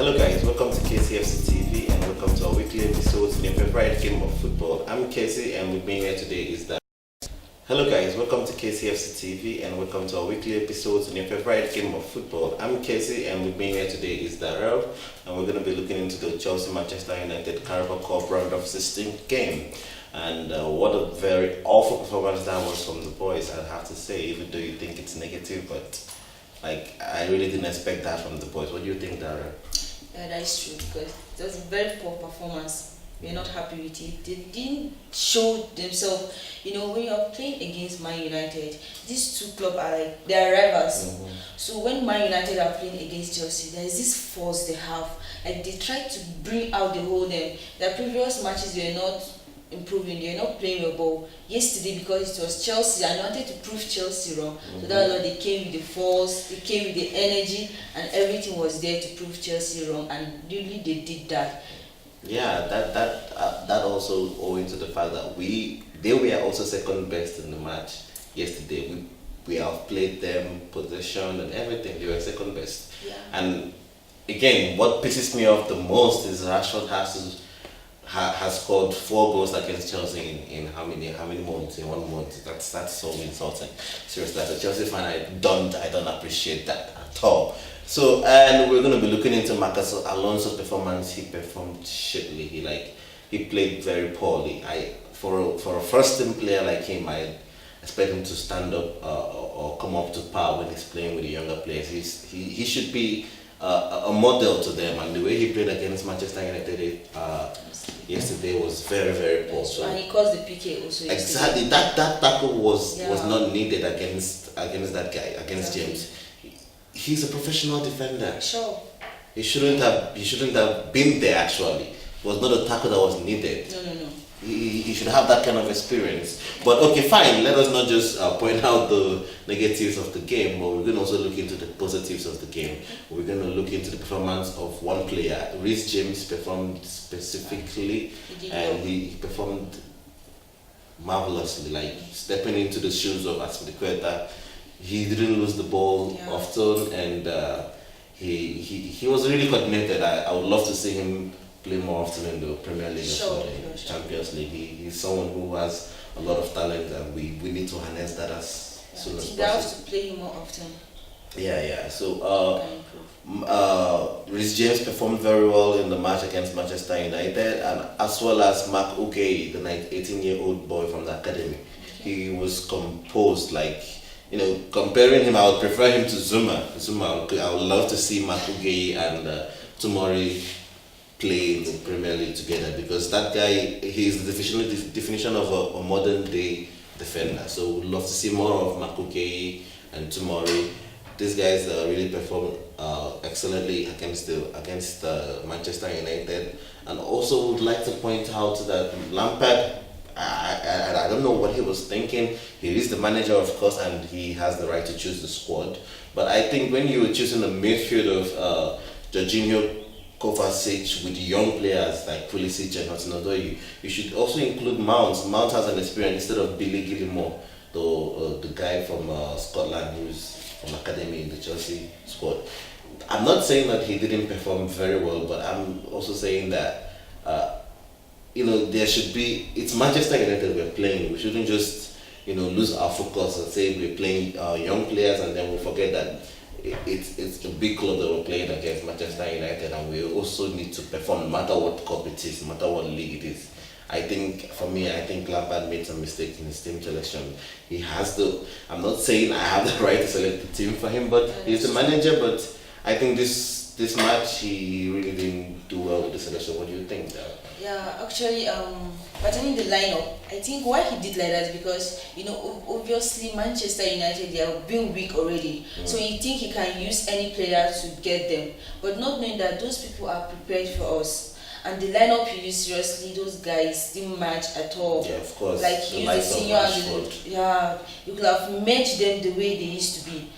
Hello guys, welcome to KCFC TV and welcome to our weekly episodes in your favorite game of football. I'm Casey and with me here today is Darell. Hello guys, welcome to KCFC TV and welcome to our weekly episodes in your favorite game of football. I'm Casey and with me here today is Darell and we're going to be looking into the Chelsea-Manchester United Carabao Cup round of 16 game. And what a very awful performance that was from the boys, I have to say, even though you think it's negative, but I really didn't expect that from the boys. What do you think, Darell? Yeah, that is true because it was a very poor performance. We're not happy with it. They didn't show themselves. You know, when you're playing against Man United, these two clubs are like, they are rivals. So when Man United are playing against Chelsea, there is this force they have. Like they try to bring out the whole them. Their previous matches were not improving, they're not playing well ball. Yesterday, because it was Chelsea and they wanted to prove Chelsea wrong, so that's why they came with the force, they came with the energy, and everything was there to prove Chelsea wrong, and really they did that. Yeah, that also owing to the fact that they were also second best in the match yesterday. We outplayed them, possession and everything. They were second best. Yeah. And again, what pisses me off the most is Rashford has scored 4 goals against Chelsea in how many months? In 1 month. That's so insulting. Seriously, as a Chelsea fan, I don't appreciate that at all. So, and we're going to be looking into Marcus Alonso's performance. He performed shittily. He played very poorly. For a first team player like him, I expect him to stand up or come up to par when he's playing with the younger players. He should be a model to them, and the way he played against Manchester United yesterday was very, very poor. So, and he caused the PK also. Exactly, that tackle was not needed against that guy, against James. He's a professional defender. Sure. He shouldn't have been there. Actually, it was not a tackle that was needed. No. He should have that kind of experience. But okay, fine. Let us not just point out the negatives of the game, but we're going to also look into the positives of the game. We're going to look into the performance of one player. Reece James performed specifically, and he performed marvelously. Like stepping into the shoes of Aspilicueta, he didn't lose the ball often, and he was really coordinated. I would love to see him play more often in the Premier League as well, in Champions League. He's someone who has a lot of talent, and we need to harness that as soon as possible. They have to play him more often. Yeah. So, Reece James performed very well in the match against Manchester United, and as well as Mark Uguay, the 18-year-old boy from the academy. He was composed, comparing him, I would prefer him to Zuma. I would love to see Mark Uguay and Tomori play in the Premier League together, because that guy, he's the definition of a modern day defender. So we'd love to see more of Makuke and Tomori. These guys really performed excellently against Manchester United. And also would like to point out that Lampard, I don't know what he was thinking. He is the manager, of course, and he has the right to choose the squad. But I think when you were choosing the midfield of Jorginho, Kovacic with young players like Pulisic and Hudson-Odoi, you should also include Mount. Mount has an experience instead of Billy Gilmore, the guy from Scotland who's from academy in the Chelsea squad. I'm not saying that he didn't perform very well, but I'm also saying that there should be. It's Manchester United we're playing. We shouldn't just lose our focus and say we're playing young players and then we forget that it's a big club that we're playing against, Manchester United, and we also need to perform no matter what cup it is, no matter what league it is. I think Lampard made some mistakes in his team selection. He has I'm not saying I have the right to select the team for him, but he's the manager. But I think this match he really didn't do well with the selection. What do you think, Darell? Yeah, actually, pertaining the lineup, I think why he did like that is because obviously Manchester United, they are being weak already, so you think he can use any player to get them, but not knowing that those people are prepared for us. And the lineup he used, seriously, those guys didn't match at all. Yeah, of course. Like he used the senior and you could have matched them the way they used to be.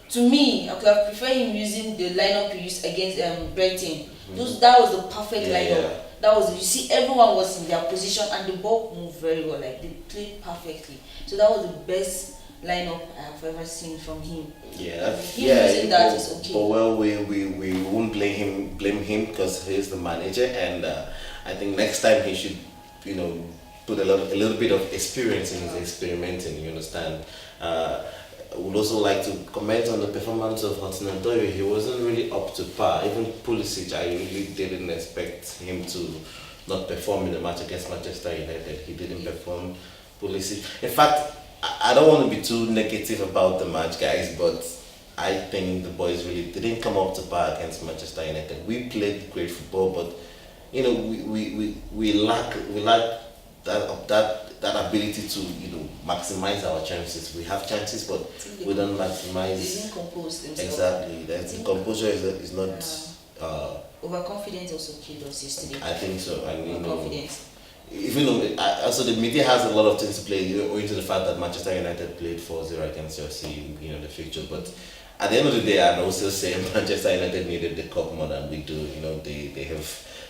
To me, I could have preferred him using the lineup he used against Brighton. That was the perfect lineup. Yeah. That was, you see, everyone was in their position and the ball moved very well. Like they played perfectly. So that was the best lineup I've ever seen from him. Yeah, Him using that is okay. But well, we won't blame him because he's the manager, and I think next time he should, put a little bit of experience in his experimenting. You understand? I would also like to comment on the performance of Hudson-Odoi. He wasn't really up to par. Even Pulisic, I really didn't expect him to not perform in the match against Manchester United. He didn't perform. Pulisic. In fact, I don't want to be too negative about the match, guys, but I think the boys really didn't come up to par against Manchester United. We played great football, but we lack that ability to maximize our chances. We have chances, but we don't maximize. They didn't compose themselves. Exactly. The composure is not. Overconfidence also killed us yesterday. I think so, and Overconfidence. even though also the media has a lot of things to play, owing to the fact that Manchester United played 4-0 against Chelsea, the fixture. But at the end of the day, I'd also say Manchester United needed the cup more than we do.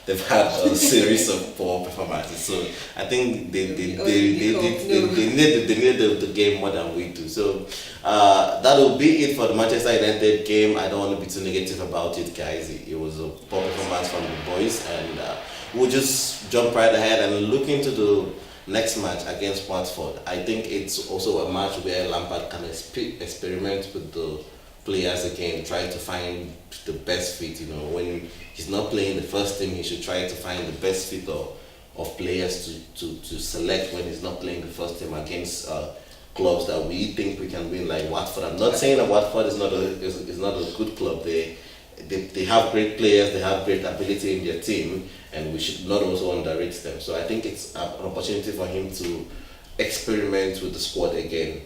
They've had a series of poor performances, so I think they needed the game more than we do. So that will be it for the Manchester United game. I don't want to be too negative about it, guys. It was a poor performance from the boys, and we'll just jump right ahead and look into the next match against Watford. I think it's also a match where Lampard can experiment with the players again, try to find the best fit. When he's not playing the first team, he should try to find the best fit of players to select when he's not playing the first team against clubs that we think we can win, like Watford. I'm not saying that Watford is not a good club. They have great players, they have great ability in their team, and we should not also underrate them. So I think it's an opportunity for him to experiment with the squad again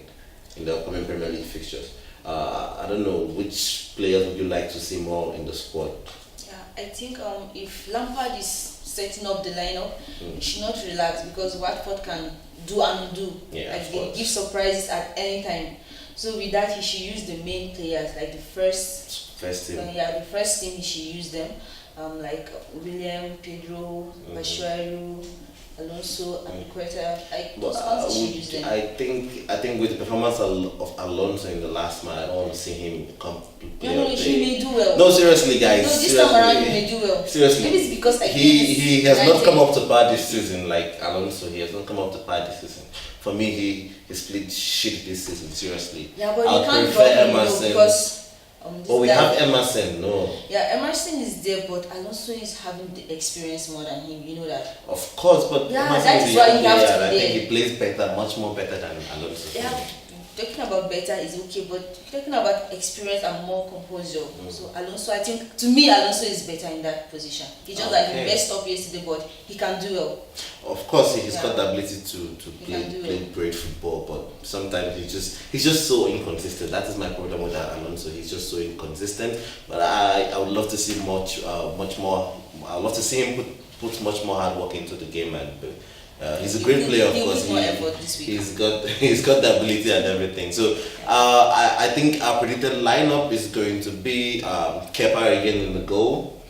in the upcoming Premier League fixtures. I don't know, which players would you like to see more in the squad? Yeah, I think if Lampard is setting up the lineup, he should not relax, because Watford can do and undo. Yeah, like they give surprises at any time. So with that, he should use the main players, like the first team. The first team, he should use them, like William, Pedro, Bashuaru, Alonso, and Quetta. I think with the performance of Alonso in the last match, I don't want to see him come play. No, he may do well. No, seriously, guys. No, this time around he may do well. Seriously, maybe it's because he has not come up to par this season like Alonso. He has not come up to par this season. For me, he's played shit this season. Seriously. Yeah, but you can't drop him because. But we have Emerson, no. Yeah, Emerson is there, but Alonso is having the experience more than him. You know that. Of course, but yeah, Emerson that is why you have to be I there. think he plays better, much more better than Alonso. Yeah, talking about better is okay, but talking about experience and more composure. So Alonso, I think to me, Alonso is better in that position. He just like he messed up yesterday, but he can do well. Of course, he's got the ability to play great football, but sometimes he's just so inconsistent. That is my problem with Alonso. He's just so inconsistent. But I would love to see much more. I would love to see him put much more hard work into the game, and he's a great player. Of course, he's got the ability and everything. So I think our predicted lineup is going to be Kepa again in the goal,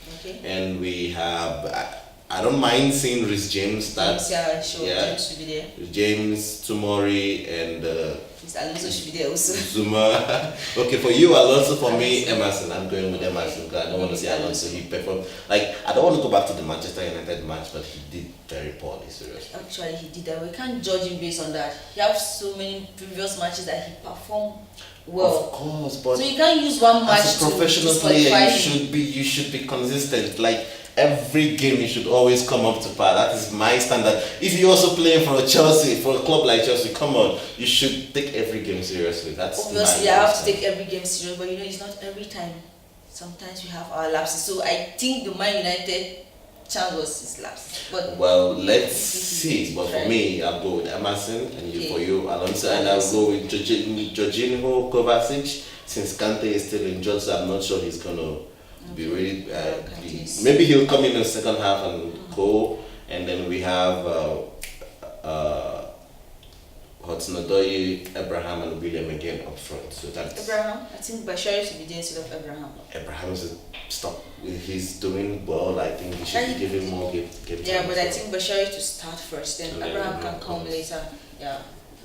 and we have. I don't mind seeing Rhys James start. James should be there. James, Tomori, and Alonso should be there also. Zuma. Okay, for you, Alonso. For me, Emerson. I'm going with Emerson because I don't want to see Alonso. He performed I don't want to go back to the Manchester United match, but he did very poorly. Seriously. Actually, he did that. We can't judge him based on that. He has so many previous matches that he performed well. Of course, but so you can't use one match as a professional player, you should be consistent. Like every game, you should always come up to par. That is my standard. If you're also playing for a club like Chelsea, come on, you should take every game seriously. That's obviously I have to take every game serious, but it's not every time. Sometimes we have our lapses. So I think the Man United chance was his lapse. But let's see. But for me, I'll go with Emerson, and for you, Alonso, and I'll go with Jorginho Kovacic. Since Kante is still injured, so I'm not sure he's gonna be ready. Maybe he'll come in the second half and go, and then we have Hudson-Odoi, Abraham, and William again up front. So that's Abraham. I think Bashir should be there instead of Abraham. Abraham is stop. He's doing well. I think we should give him more game time. Yeah, but I think Bashir to start first, then Abraham can come later. Yeah.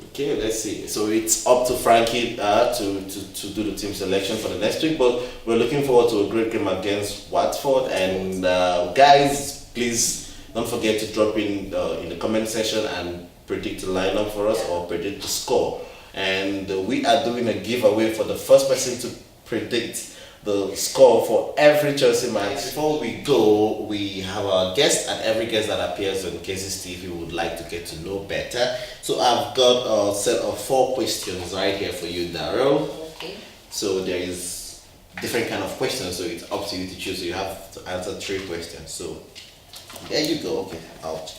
Okay, let's see. So it's up to Frankie to do the team selection for the next week, but we're looking forward to a great game against Watford. And guys, please don't forget to drop in the comment section and predict the lineup for us or predict the score. And we are doing a giveaway for the first person to predict the score for every Chelsea match. Before we go, we have our guest, and every guest that appears on Cases TV would like to get to know better. So I've got a set of 4 questions right here for you, Darell. Okay. So there is different kind of questions, so it's up to you to choose. So you have to answer 3 questions. So there you go. Okay, ouch.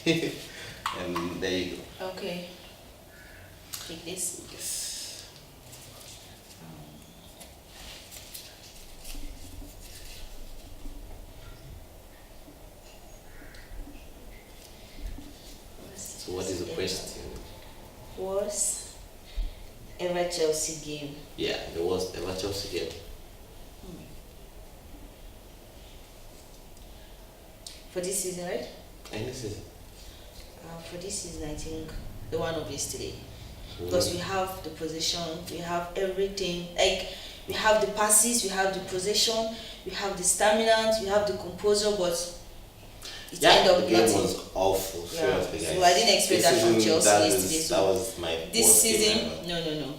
And there you go. Okay. Take this. Yes. So what is the question? Was ever Chelsea game? Yeah, there was ever Chelsea game. For this season, right? And this is For this season, I think the one of yesterday. Because we have the possession, we have everything. Like, we have the passes, we have the possession, we have the stamina, we have the composure, but it ended up the game nothing. was awful. Yeah. Seriously, guys. So I didn't expect that from Chelsea that yesterday. That So was my this worst season, game ever. no.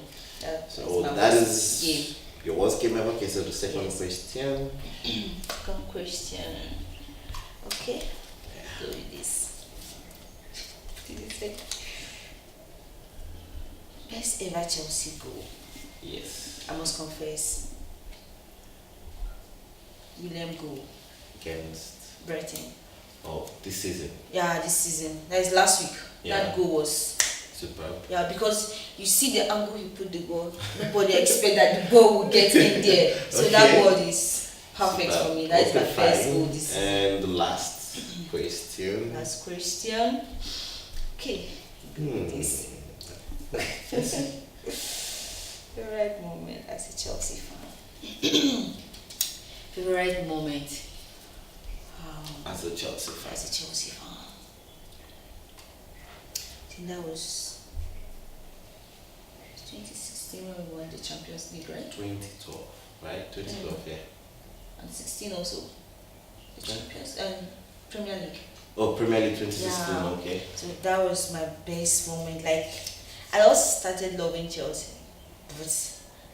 So my that worst is game. your worst game ever. Okay, so the second Yes. question. Second question. Okay. Go with this. Best ever Chelsea goal. Yes. I must confess. William goal. Against Brighton. this season. Yeah, this season. That is last week. Yeah. That goal was Superb. yeah, because you see the angle he put the ball. Nobody expect that the ball would get in there. So that Okay. ball is perfect for me. That is my Okay, best fine. goal this season. And the last question. Last question. Okay. This favorite moment as a Chelsea fan. Favorite moment As a Chelsea fan. as a Chelsea fan. I think that was 2016 when we won the Champions League, right? 2012, right? 2012, yeah. And 16 also. The Okay. Champions Premier League. Oh, Premier League 2016, Yeah. okay. So that was my best moment. Like, I also started loving Chelsea, but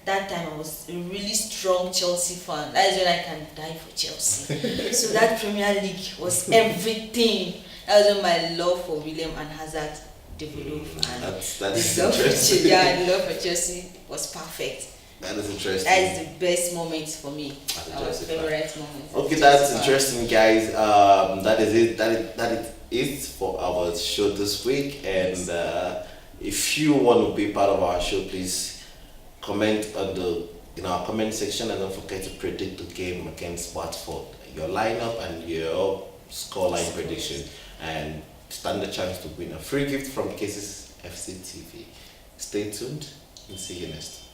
that time I was a really strong Chelsea fan. That is when I can die for Chelsea. So that Premier League was everything. That was when my love for William and Hazard developed. And That's the love interesting. for the love for Chelsea was perfect. That is interesting. That is the best moment for me. As a Our Chelsea fan. favorite moment. as a Okay, Chelsea that's fan. interesting, guys. That is it. That is it for our show this week. And if you want to be part of our show, please comment in our comment section, and don't forget to predict the game against Watford, your lineup and your scoreline prediction, and stand a chance to win a free gift from Cases FC TV. Stay tuned and see you next time.